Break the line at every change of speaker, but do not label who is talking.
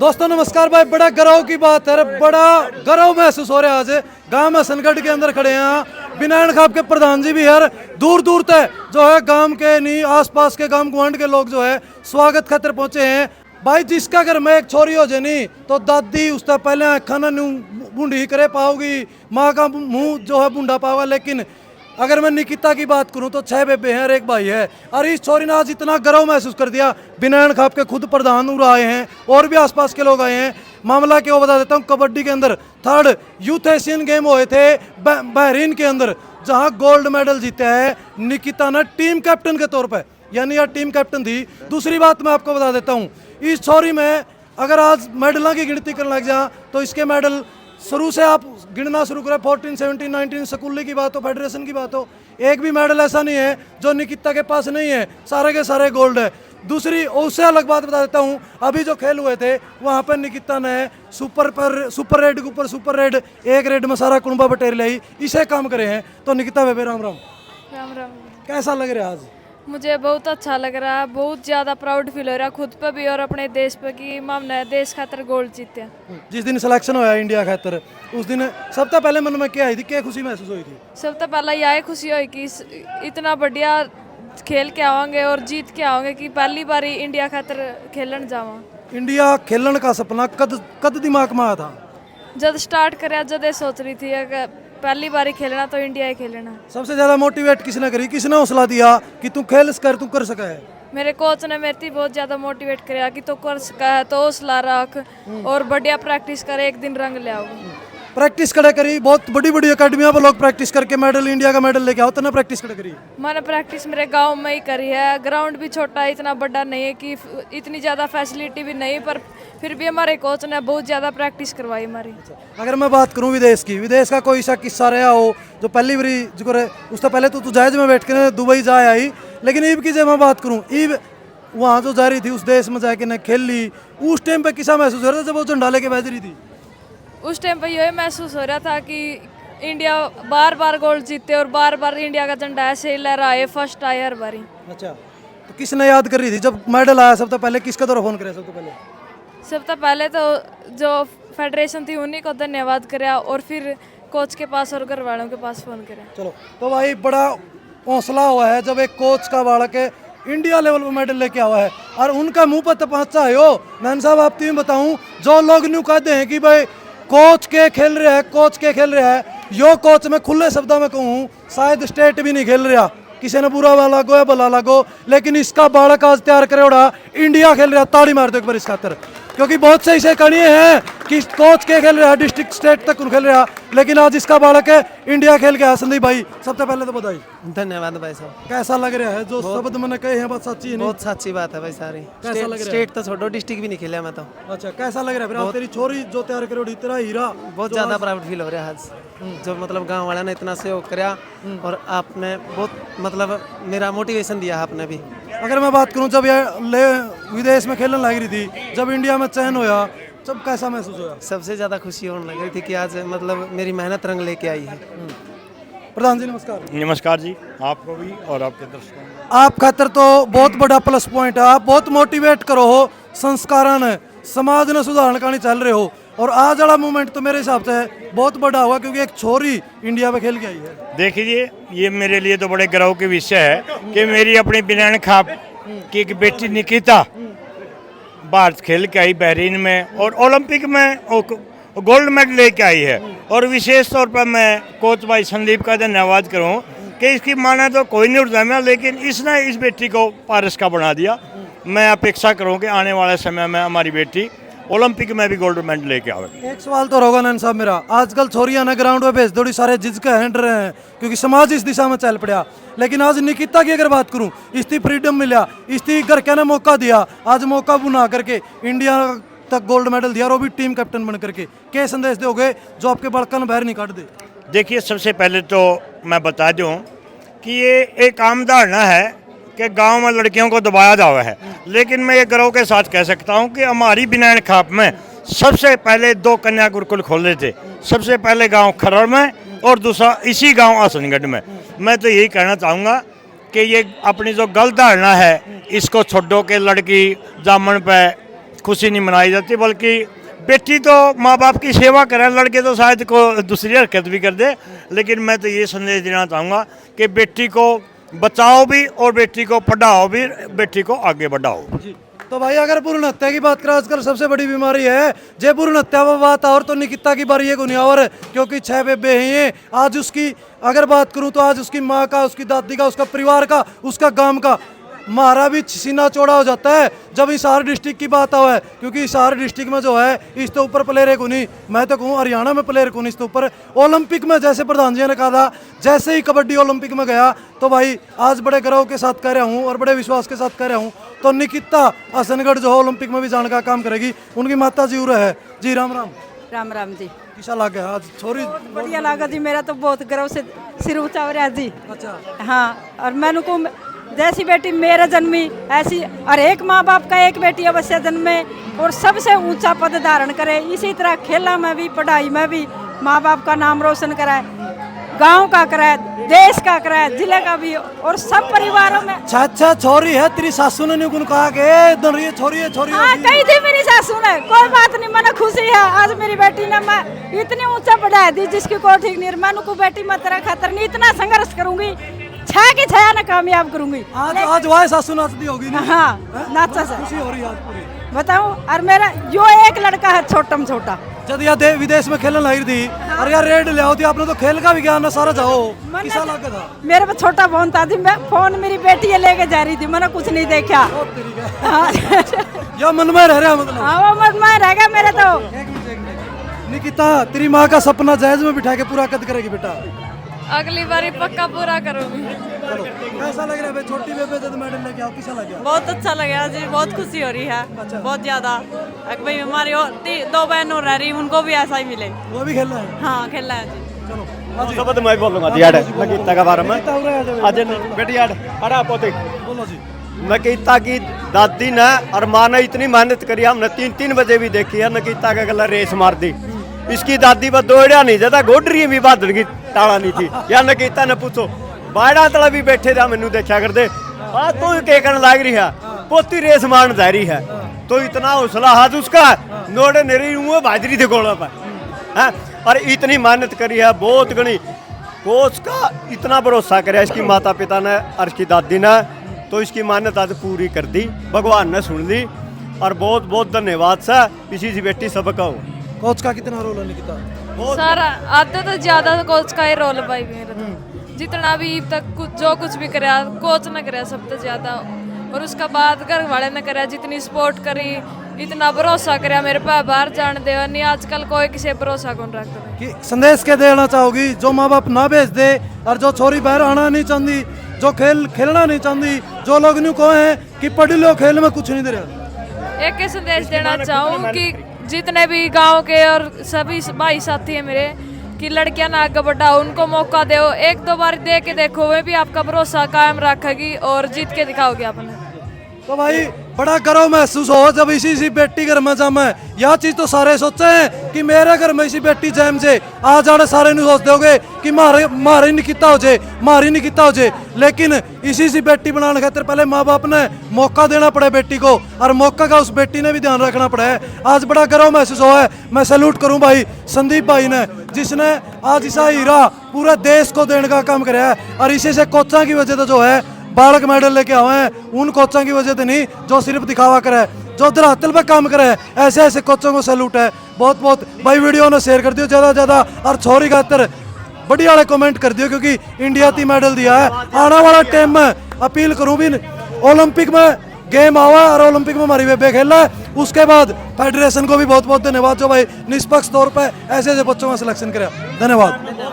दोस्तों नमस्कार भाई, बड़ा गर्व की बात है, बड़ा गर्व महसूस हो रहा है। आज गांव में सनगढ़ के अंदर खड़े हैं, बिनान खाप के प्रधान जी भी है, दूर दूर तक जो है गांव के नहीं आसपास के गांव गुआंढ के लोग जो है स्वागत खातिर पहुंचे हैं। भाई जिसका घर में एक छोरी हो जाए नहीं तो दादी उससे पहले खाना बूंदी करे पाओगी, माँ का मुंह जो है बूंदा पाओगा। लेकिन अगर मैं निकिता की बात करूं तो 6 बेबे हैं और 1 भाई है। और इस छोरी ने आज इतना गर्व महसूस कर दिया। बिनान खाप के खुद प्रधान उर आए हैं और भी आसपास के लोग आए हैं। मामला क्यों बता देता हूं, कबड्डी के अंदर 3rd यूथ एशियन गेम हुए थे बहरीन के अंदर, जहां गोल्ड मेडल जीता है निकिता ने टीम कैप्टन के तौर पर, यानी यह टीम कैप्टन थी। दूसरी बात मैं आपको बता देता हूँ, इस छोरी में अगर आज मेडलों की गिनती करने लग जा तो इसके मेडल शुरू से आप गिनना शुरू करें, 14, 17, 19 स्कूल की बात हो, फेडरेशन की बात हो, एक भी मेडल ऐसा नहीं है जो निकिता के पास नहीं है, सारे के सारे गोल्ड है। दूसरी उससे अलग बात बता देता हूँ, अभी जो खेल हुए थे वहाँ पर निकिता ने सुपर रेड के ऊपर सुपर रेड, 1 रेड में सारा कुंबा बटेर लाई, इसे काम करे हैं। तो निकिता बेबे राम राम।
राम राम।
कैसा लग रहा है आज?
मुझे बहुत अच्छा लग रहा है, बहुत ज़्यादा प्राउड फील हो रहा है खुद पे भी और अपने देश पे कि हमने देश खातर गोल्ड जीते।
जिस दिन सिलेक्शन होया इंडिया खातर उस दिन सबसे पहले मन में क्या आई थी, क्या खुशी महसूस हुई थी?
सबसे पहला यह खुशी हुई कि इतना बढ़िया खेल के आवांगे और जीत के आवांगे कि पहली बार इंडिया खातर खेलन जावा।
इंडिया खेलन का सपना कद दिमाग में आया था?
जब स्टार्ट कराया जब ये सोच रही थी अगर पहली बार खेलना तो इंडिया ही खेलना।
सबसे ज्यादा मोटिवेट किसने करी, किसने हौसला दिया कि तू खेल तू कर सका है?
मेरे कोच ने मेरे बहुत ज़्यादा मोटिवेट कराया कि तू कर सका है तो हौसला रख और बढ़िया प्रैक्टिस करे, एक दिन रंग ले आओ।
प्रैक्टिस करे करी, बहुत बड़ी बड़ी अकेडमियां पर लोग प्रैक्टिस करके मेडल, इंडिया का मेडल लेके आओ, तो ना प्रैक्टिस करे करी?
मैंने प्रैक्टिस मेरे गांव में ही करी है। ग्राउंड भी छोटा है, इतना बड़ा नहीं है कि इतनी ज़्यादा फैसिलिटी भी नहीं, पर फिर भी हमारे कोच ने बहुत ज़्यादा प्रैक्टिस करवाई हमारी।
अगर मैं बात करूं विदेश की, विदेश का कोई सा किस्सा रहा हो जो पहली बारी जो उससे पहले तो तू जहाज में बैठ के दुबई जा आई, लेकिन ईब की जब मैं बात करूँ, ईब वहाँ जो जा रही थी उस देश में जाके ने खेल ली, उस टाइम पे किसा महसूस हो रहा था जब वो झंडा लेके बैठ रही थी?
उस टाइम पे यही महसूस हो रहा था कि इंडिया बार बार गोल्ड जीते और बार बार इंडिया का झंडा ऐसे ही लहराए, फर्स्ट आए हर बारी।
अच्छा, तो किसने याद कर रही थी जब मेडल आया सबसे पहले, किसका तरफ फोन करे सबसे पहले?
सबसे पहले तो जो फेडरेशन थी उन्हीं को धन्यवाद कराया और फिर कोच के पास और घर वालों के पास फोन कराया।
चलो तो भाई बड़ा हौसला हुआ है जब एक कोच का बालक है इंडिया लेवल पर मेडल लेके आवा है और उनका मुंह पर तपस्या है। हो नैन साहब, आप तुम्हें बताऊं, जो लोग न्यू कहते हैं कि भाई कोच के खेल रहे हैं, कोच के खेल रहे हैं, यो कोच में खुले शब्दों में कहूँ शायद स्टेट भी नहीं खेल रहा, किसी ने बुरा वाला लागो या भला लागो, लेकिन इसका बालक आज तैयार करे उड़ा इंडिया खेल रहा, ताड़ी मार दो एक बार इस खातर, क्योंकि बहुत से ऐसे कहानी हैं कि कोच के खेल रहा, डिस्ट्रिक्ट स्टेट तक खेल रहा, लेकिन आज इसका बालक है इंडिया खेल के। संदीप भाई सबसे पहले तो बधाई।
धन्यवाद भाई साहब।
कैसा लग रहा है जो शब्द मैंने कहे हैं बात सच्ची है?
बहुत सच्ची बात है भाई सारी।
कैसा लग रहा है?
स्टेट तो छोड़ो, डिस्ट्रिक्ट भी नहीं खेला मैं तो।
अच्छा, कैसा लग रहा है फिर तेरी छोरी जो तैयार करोड़ी, तेरा हीरा?
बहुत ज्यादा प्राउड फील हो रहा है आज, जो मतलब गांव वाला ने इतना सहयोग कराया और आपने बहुत मतलब मेरा मोटिवेशन दिया आपने भी।
अगर मैं बात करूं जब ये विदेश में खेलने लग रही थी, जब इंडिया में चयन होया, जब कैसा महसूस हुआ?
सबसे ज्यादा खुशी होने लग रही थी कि आज मतलब मेरी मेहनत रंग लेके आई है।
प्रधान जी नमस्कार।
नमस्कार जी, आपको भी और आपके दर्शकों को।
आप खातर तो बहुत बड़ा प्लस पॉइंट है, आप बहुत मोटिवेट करो हो, संस्कारण समाज ने सुधारण का नहीं चल रहे हो, और आज वाला मूवमेंट तो मेरे हिसाब से बहुत बड़ा हुआ क्योंकि एक छोरी इंडिया में खेल के आई है।
देखिए, ये मेरे लिए तो बड़े गर्व के विषय है कि मेरी अपनी बिनान खाप की एक बेटी निकिता भारत खेल के आई बहरीन में और ओलंपिक में गोल्ड मेडल लेके आई है। और विशेष तौर पर मैं कोच भाई संदीप का धन्यवाद करूं कि इसकी माने तो कोई नहीं उठता मैं, लेकिन इसने इस बेटी को पारस का बना दिया। मैं अपेक्षा करूं कि आने वाले समय में हमारी बेटी ओलंपिक में भी गोल्ड मेडल लेके आवेगी।
एक सवाल तो होगा नैन साहब मेरा, आजकल छोरियां ना ग्राउंड पे भेज दौड़ी सारे झिझक हैंड रहे हैं क्योंकि समाज इस दिशा में चल पड़ा, लेकिन आज निकिता की अगर बात करूं, इसकी फ्रीडम मिला, इसकी घर के ने मौका दिया, आज मौका बुना करके इंडिया तक गोल्ड मेडल दिया और वो भी टीम कैप्टन बन करके, क्या संदेश दोगे जो आपके बड़कन बाहर नहीं काट दे?
देखिए, सबसे पहले तो मैं बता दूं कि ये एक आम धारणा है कि गांव में लड़कियों को दबाया जावा है, लेकिन मैं ये गर्व के साथ कह सकता हूं कि हमारी बिनान खाप में सबसे पहले 2 कन्या गुरुकुल खोले थे, सबसे पहले गांव खरड़ में और दूसरा इसी गांव आसनगढ़ में। मैं तो यही कहना चाहूँगा कि ये अपनी जो गलत धारणा है इसको छोड़ो कि लड़की जामन पे खुशी नहीं मनाई जाती, बल्कि बेटी तो माँ बाप की सेवा करे, लड़के तो शायद को दूसरी हरकत भी कर दे। लेकिन मैं तो ये संदेश देना चाहूँगा कि बेटी को बचाओ भी और बेटी को पढ़ाओ भी, बेटी को आगे बढ़ाओ।
तो भाई अगर भ्रूण हत्या की बात करें, आजकल सबसे बड़ी बीमारी है जे भ्रूण हत्या वो बात, और तो निकिता की बारी है गुनियावर, क्योंकि 6 बेबे हैं ये। आज उसकी अगर बात करूं तो आज उसकी माँ का, उसकी दादी का, उसका परिवार का, उसका गांव का मारा भी सीना चौड़ा हो जाता है जब हिसार डिस्ट्रिक्ट की बात आवे, क्योंकि हिसार डिस्ट्रिक्ट में जो है इसके ऊपर प्लेयर को नहीं, मैं तो कहूँ हरियाणा में प्लेयर को नहीं, इसके ऊपर ओलंपिक में जैसे प्रधान जी ने कहा था, जैसे ही कबड्डी ओलंपिक में गया तो भाई आज बड़े गर्व के साथ कह रहा हूँ और बड़े विश्वास के साथ कह रहा हूँ, तो निकिता हसनगढ़ जो है ओलंपिक में भी जाने का काम करेगी। उनकी माता जी उरे है जी। राम राम।
राम राम जी।
किसा लग गया आज छोरी?
बढ़िया लगा जी, मेरा तो बहुत गर्व से सिर ऊंचा हो रहा है जी।
अच्छा।
हाँ, और मैंने को जैसी बेटी मेरा जन्मी ऐसी हर एक माँ बाप का एक बेटी अवश्य जन्मे और सबसे ऊंचा पद धारण करे। इसी तरह खेला में भी, पढ़ाई में भी माँ बाप का नाम रोशन कराए, गांव का कराए, देश का कराए, जिले का भी, और सब परिवारों में।
अच्छा छोरी है तेरी सासू ने नहीं कहा के इधर ये छोरी है, छोरी
हाँ, कही थी मेरी सासू ने, कोई बात नहीं, मैंने खुशी है आज मेरी बेटी ने मैं इतनी ऊंचा पढ़ाई दी जिसकी कोई ठीक नहीं। मैंने को बेटी मैं तेरा खातर नहीं इतना संघर्ष करूंगी, छह की छह ना कामयाब करूंगी।
आज वाह सासू नाचती होगी ना?
हाँ, नाचा से
खुशी हो रही है आज पूरी।
बताऊं, और मेरा जो एक लड़का है छोटम छोटा,
जब या विदेश में खेलने लगी थी, अरे यार रेड ले आओ थी आपने, तो खेल का भी ज्ञान है सारा जाओ। किसा लगा था?
मेरे पे छोटा फोन था, मैं फोन मेरी बेटी लेके जा रही थी, मैंने कुछ नहीं देखा। हाँ,
या मन में रह रहा मतलब?
हाँ, वो मन में रह गया मेरे तो।
एक मिनट। निकिता तेरी माँ का सपना जायज में बिठा के पूरा कद करेगी बेटा?
अगली बारी पक्का पूरा करूंगी।
चलो, कैसा लग रहा है भाई? छोटी बेबे जब मेडल लेके आओ, किसा लगा?
बहुत अच्छा लगा जी, बहुत खुशी हो रही है, बहुत ज्यादा। भाई हमारी और 2 बहन और रह रही, उनको भी ऐसा ही मिले।
वो भी खेलना है?
हाँ, खेलना है जी।
चलो
शब्द मैं बोलूंगा जी। यार नकीता का बारे में आज बेटी यार अड़ा पोते
बोलो जी।
नकीता की दादी ने और माँ ने इतनी मेहनत करी, हमने 3-3 बजे भी देखी है। नकीता का गला रेस मार दी, इसकी दादी पर दौड़ा नहीं जाता, गोडरी भी बहादुर की टाला नहीं थी। या नकीता ने पूछो बाड़ा तला भी बैठे थे, मैनू देखा करते, हाँ तो के कहने लग रही है पोती रेस मारन जा रही है, तो इतना हौसला हाथ उसका नोड़े नेरी भाजरी थे गोला पर है। और इतनी मेहनत करी है बहुत गणी, कोच का इतना भरोसा करे इसकी माता पिता ने और इसकी दादी ने, तो इसकी मेहनत आज पूरी कर दी, भगवान ने सुन ली। और बहुत बहुत धन्यवाद सा इसी से बेटी सबका हो।
कोच का कितना रोल है निकिता?
सारा आधे तो ज्यादा कोच का ही रोल है भाई मेरा तो। जितना भी तक कुछ जो कुछ भी कराया कोच ने कराया सब तो ज्यादा, और उसका बाद घर वाले ने कराया, जितनी सपोर्ट करी, इतना भरोसा कराया मेरे पे, बाहर जाने दे नहीं, आजकल कोई किसी भरोसा कौन रखता।
कि संदेश क्या देना चाहोगी जो माँ बाप ना भेज दे और जो छोरी बाहर आना नहीं चाहती, जो खेलना नहीं चाहती, जो लोग न्यू कहे कि पढ़ लो खेल में कुछ नहीं दे रहा?
एक ही संदेश देना चाहूँ कि जितने भी गांव के और सभी भाई साथी हैं मेरे, कि लड़कियां ना आगे बढ़ाओ, उनको मौका दो, 1-2 बार दे के देखो, वे भी आपका भरोसा कायम रखेगी और जीत के दिखाओगे आपने।
तो भाई बड़ा गर्व महसूस हो जब इसी बेटी घर में जामे। यह चीज तो सारे सोचे हैं कि मेरे घर में इसी बेटी जैम जे आ जाने, सारे नहीं सोचते होगे कि मारे निकिता हो जाए, मारी निकिता हो जाए, लेकिन इसी बेटी बनाने खातिर पहले माँ बाप ने मौका देना पड़े बेटी को, और मौका का उस बेटी ने भी ध्यान रखना पड़ा है। आज बड़ा गर्व महसूस हुआ है। मैं सैल्यूट करूं भाई संदीप भाई ने, जिसने आज इसा हीरा पूरे देश को देने का काम कराया है, और इसी से कोचा की वजह से जो है बालक मेडल लेके आए हैं, उन कोचों की वजह से नहीं जो सिर्फ दिखावा करे, जो धरातल पे काम करे, ऐसे ऐसे कोचों को सैल्यूट है। बहुत बहुत भाई वीडियो ने शेयर कर दियो ज़्यादा से ज़्यादा, और छोरी खातर बढ़िया वाले कमेंट कर दियो, क्योंकि इंडिया ती मेडल दिया है। आने वाला टाइम में अपील करूँ भी ओलंपिक में गेम आवा और ओलंपिक में हमारी बेबे खेल रहा है, उसके बाद फेडरेशन को भी बहुत बहुत धन्यवाद जो भाई निष्पक्ष तौर पर ऐसे ऐसे बच्चों का सिलेक्शन करे। धन्यवाद।